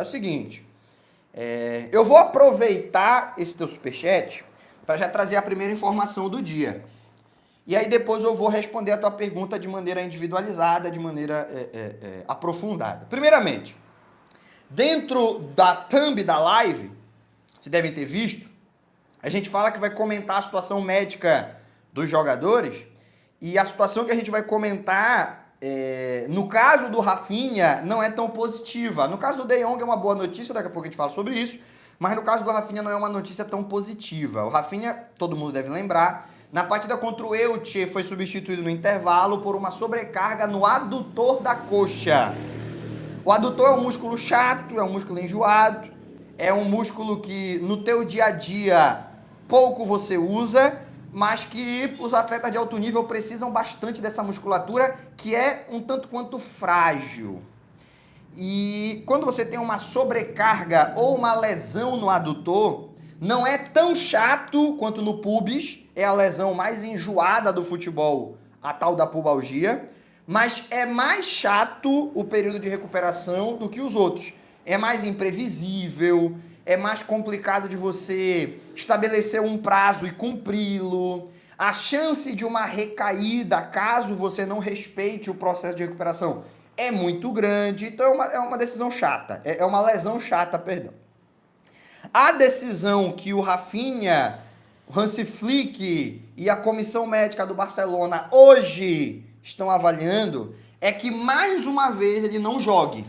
É o seguinte, eu vou aproveitar esse teu superchat para já trazer a primeira informação do dia. E aí depois eu vou responder a tua pergunta de maneira individualizada, de maneira aprofundada. Primeiramente, dentro da thumb da live, vocês devem ter visto, a gente fala que vai comentar a situação médica dos jogadores, e a situação que a gente vai comentar, no caso do Rafinha, não é tão positiva. No caso do De Jong é uma boa notícia, daqui a pouco a gente fala sobre isso, mas no caso do Rafinha não é uma notícia tão positiva. O Rafinha, todo mundo deve lembrar, na partida contra o Elche foi substituído no intervalo por uma sobrecarga no adutor da coxa. O adutor é um músculo chato, é um músculo enjoado, é um músculo que no teu dia a dia pouco você usa, mas que os atletas de alto nível precisam bastante dessa musculatura, que é um tanto quanto frágil. E quando você tem uma sobrecarga ou uma lesão no adutor, não é tão chato quanto no pubis, é a lesão mais enjoada do futebol, a tal da pubalgia, mas é mais chato o período de recuperação do que os outros. É mais imprevisível, é mais complicado de você estabelecer um prazo e cumpri-lo. A chance de uma recaída, caso você não respeite o processo de recuperação, é muito grande. Então é uma decisão chata, é uma lesão chata, perdão. A decisão que o Rafinha, o Hansi Flick e a comissão médica do Barcelona hoje estão avaliando é que mais uma vez ele não jogue.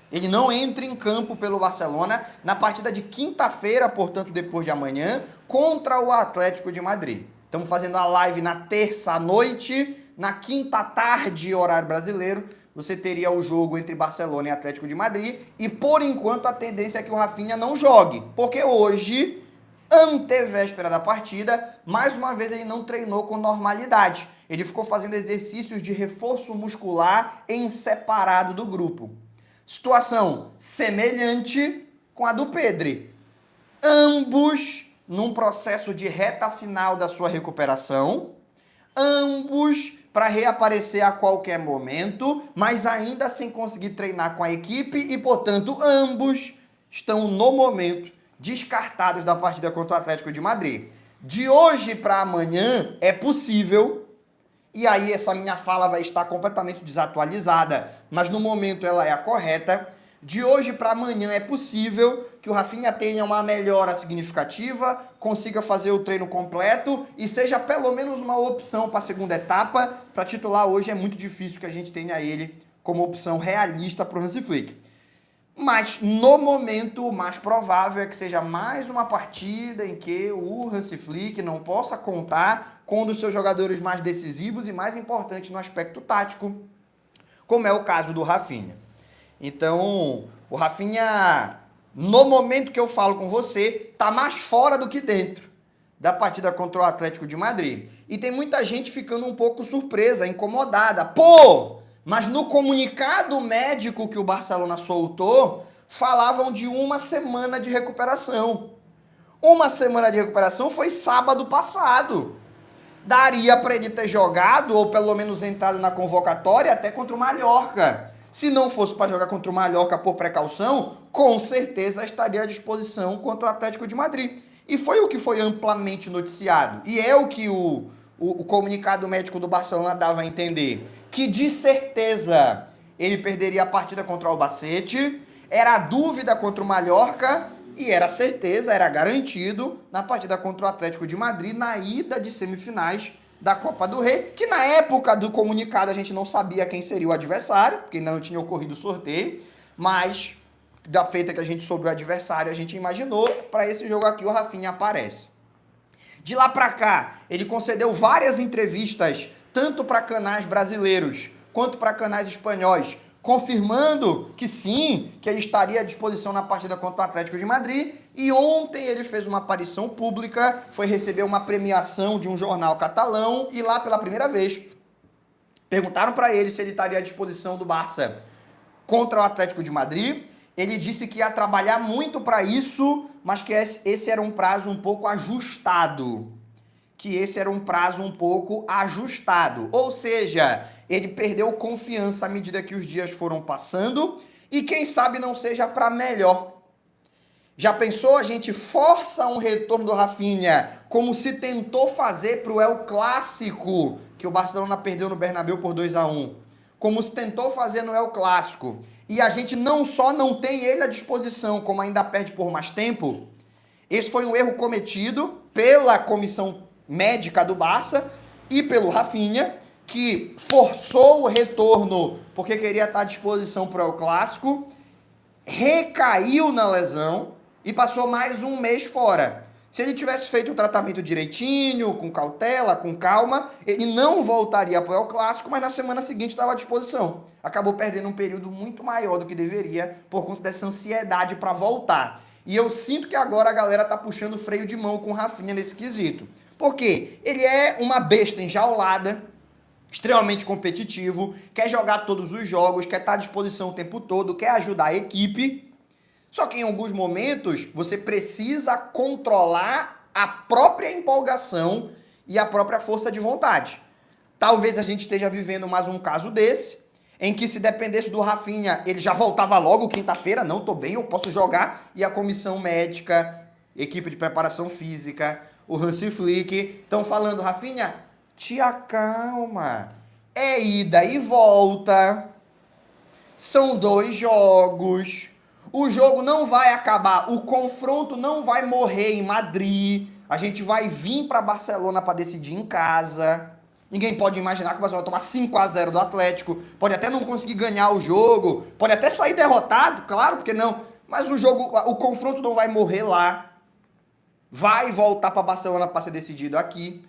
Ele não entra em campo pelo Barcelona na partida de quinta-feira, portanto depois de amanhã, contra o Atlético de Madrid. Estamos fazendo a live na terça à noite, na quinta tarde, horário brasileiro, você teria o jogo entre Barcelona e Atlético de Madrid, e por enquanto a tendência é que o Rafinha não jogue, porque hoje, antevéspera da partida, mais uma vez ele não treinou com normalidade. Ele ficou fazendo exercícios de reforço muscular em separado do grupo. Situação semelhante com a do Pedri. Ambos num processo de reta final da sua recuperação, ambos para reaparecer a qualquer momento, mas ainda sem conseguir treinar com a equipe e, portanto, ambos estão no momento descartados da partida contra o Atlético de Madrid. De hoje para amanhã é possível. E aí essa minha fala vai estar completamente desatualizada, mas no momento ela é a correta. De hoje para amanhã é possível que o Rafinha tenha uma melhora significativa, consiga fazer o treino completo e seja pelo menos uma opção para a segunda etapa. Para titular hoje é muito difícil que a gente tenha ele como opção realista para o Hansi Flick. Mas no momento o mais provável é que seja mais uma partida em que o Hansi Flick não possa contar com um dos seus jogadores mais decisivos e mais importantes no aspecto tático, como é o caso do Rafinha. Então, o Rafinha, no momento que eu falo com você, tá mais fora do que dentro da partida contra o Atlético de Madrid. E tem muita gente ficando um pouco surpresa, incomodada. Pô, mas no comunicado médico que o Barcelona soltou, falavam de uma semana de recuperação. Uma semana de recuperação foi sábado passado. Daria para ele ter jogado, ou pelo menos entrado na convocatória, até contra o Mallorca. Se não fosse para jogar contra o Mallorca por precaução, com certeza estaria à disposição contra o Atlético de Madrid. E foi o que foi amplamente noticiado. E é o que o comunicado médico do Barcelona dava a entender. Que de certeza ele perderia a partida contra o Albacete, era dúvida contra o Mallorca e era certeza, era garantido na partida contra o Atlético de Madrid, na ida de semifinais da Copa do Rei, que na época do comunicado a gente não sabia quem seria o adversário, porque ainda não tinha ocorrido o sorteio, mas da feita que a gente soube o adversário, a gente imaginou, para esse jogo aqui o Rafinha aparece. De lá para cá, ele concedeu várias entrevistas, tanto para canais brasileiros quanto para canais espanhóis, confirmando que sim, que ele estaria à disposição na partida contra o Atlético de Madrid. E ontem ele fez uma aparição pública, foi receber uma premiação de um jornal catalão e lá pela primeira vez perguntaram para ele se ele estaria à disposição do Barça contra o Atlético de Madrid. Ele disse que ia trabalhar muito para isso, mas que esse era um prazo um pouco ajustado. Ou seja, ele perdeu confiança à medida que os dias foram passando E quem sabe não seja para melhor. Já pensou? A gente força um retorno do Rafinha, como se tentou fazer para o El Clássico, que o Barcelona perdeu no Bernabéu por 2-1. Como se tentou fazer no El Clássico. E a gente não só não tem ele à disposição, como ainda perde por mais tempo. Esse foi um erro cometido pela comissão médica do Barça e pelo Rafinha, que forçou o retorno porque queria estar à disposição para o El Clássico, recaiu na lesão e passou mais um mês fora. Se ele tivesse feito o tratamento direitinho, com cautela, com calma, ele não voltaria para o El Clássico, mas na semana seguinte estava à disposição. Acabou perdendo um período muito maior do que deveria por conta dessa ansiedade para voltar. E eu sinto que agora a galera tá puxando o freio de mão com o Rafinha nesse quesito. Por quê? Ele é uma besta enjaulada, extremamente competitivo, quer jogar todos os jogos, quer estar à disposição o tempo todo, quer ajudar a equipe. Só que em alguns momentos você precisa controlar a própria empolgação e a própria força de vontade. Talvez a gente esteja vivendo mais um caso desse, em que se dependesse do Rafinha, ele já voltava logo quinta-feira, não, tô bem, eu posso jogar, e a comissão médica, equipe de preparação física, o Hansi Flick, estão falando, Rafinha, te acalma, é ida e volta, são 2 jogos, o jogo não vai acabar, o confronto não vai morrer em Madrid, a gente vai vir para Barcelona para decidir em casa. Ninguém pode imaginar que o Barcelona vai tomar 5-0 do Atlético, pode até não conseguir ganhar o jogo, pode até sair derrotado, claro, porque não, mas o jogo, o confronto não vai morrer lá, vai voltar para Barcelona para ser decidido aqui.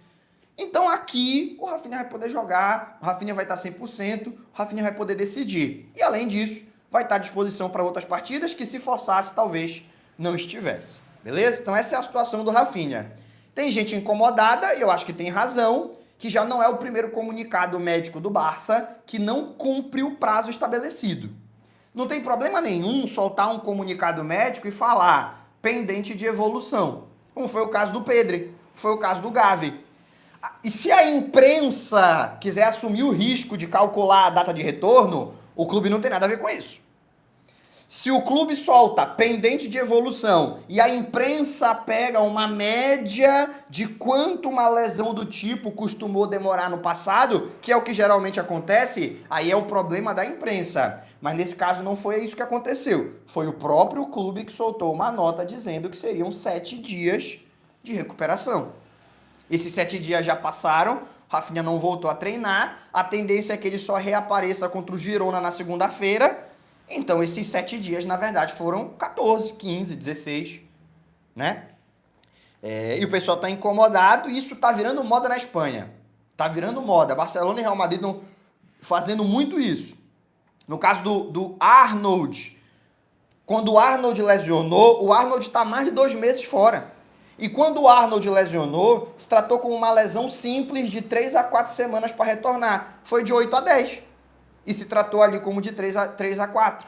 Então aqui o Rafinha vai poder jogar, o Rafinha vai estar 100%, o Rafinha vai poder decidir. E além disso, vai estar à disposição para outras partidas que se forçasse talvez não estivesse. Beleza? Então essa é a situação do Rafinha. Tem gente incomodada, e eu acho que tem razão, que já não é o primeiro comunicado médico do Barça que não cumpre o prazo estabelecido. Não tem problema nenhum soltar um comunicado médico e falar pendente de evolução, como foi o caso do Pedri, foi o caso do Gavi. E se a imprensa quiser assumir o risco de calcular a data de retorno, o clube não tem nada a ver com isso. Se o clube solta pendente de evolução e a imprensa pega uma média de quanto uma lesão do tipo costumou demorar no passado, que é o que geralmente acontece, aí é o problema da imprensa. Mas nesse caso não foi isso que aconteceu. Foi o próprio clube que soltou uma nota dizendo que seriam 7 dias de recuperação. Esses 7 dias já passaram, o Rafinha não voltou a treinar, a tendência é que ele só reapareça contra o Girona na segunda-feira. Então, esses 7 dias, na verdade, foram 14, 15, 16, né? E o pessoal está incomodado, e isso está virando moda na Espanha. Está virando moda. Barcelona e Real Madrid estão fazendo muito isso. No caso do Arnold, quando o Arnold lesionou, o Arnold está mais de 2 meses fora. E quando o Arnold lesionou, se tratou como uma lesão simples de 3 a 4 semanas para retornar. Foi de 8 a 10. E se tratou ali como de 3 a 4.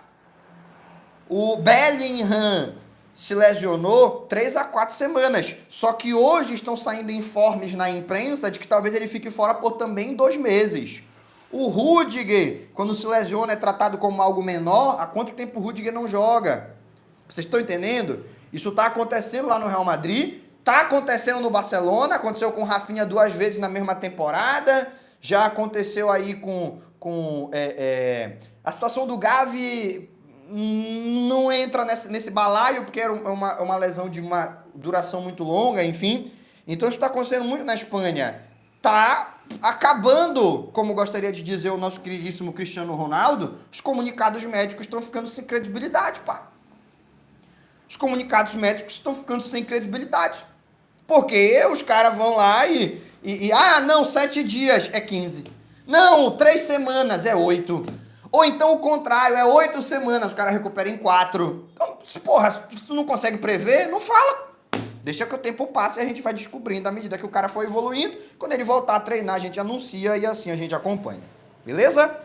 O Bellingham se lesionou 3 a 4 semanas. Só que hoje estão saindo informes na imprensa de que talvez ele fique fora por também 2 meses. O Rüdiger, quando se lesiona, é tratado como algo menor. Há quanto tempo o Rüdiger não joga? Vocês estão entendendo? Isso está acontecendo lá no Real Madrid, está acontecendo no Barcelona, aconteceu com o Rafinha 2 vezes na mesma temporada, já aconteceu aí com a situação do Gavi não entra nesse balaio, porque era uma lesão de uma duração muito longa, enfim. Então isso está acontecendo muito na Espanha. Está acabando, como gostaria de dizer o nosso queridíssimo Cristiano Ronaldo, os comunicados médicos estão ficando sem credibilidade, pá. Os comunicados médicos estão ficando sem credibilidade. Porque os caras vão lá não, 7 dias é 15. Não, 3 semanas é 8. Ou então o contrário, é 8 semanas, o cara recupera em 4. Então, porra, se tu não consegue prever, não fala. Deixa que o tempo passe e a gente vai descobrindo à medida que o cara for evoluindo. Quando ele voltar a treinar, a gente anuncia e assim a gente acompanha. Beleza?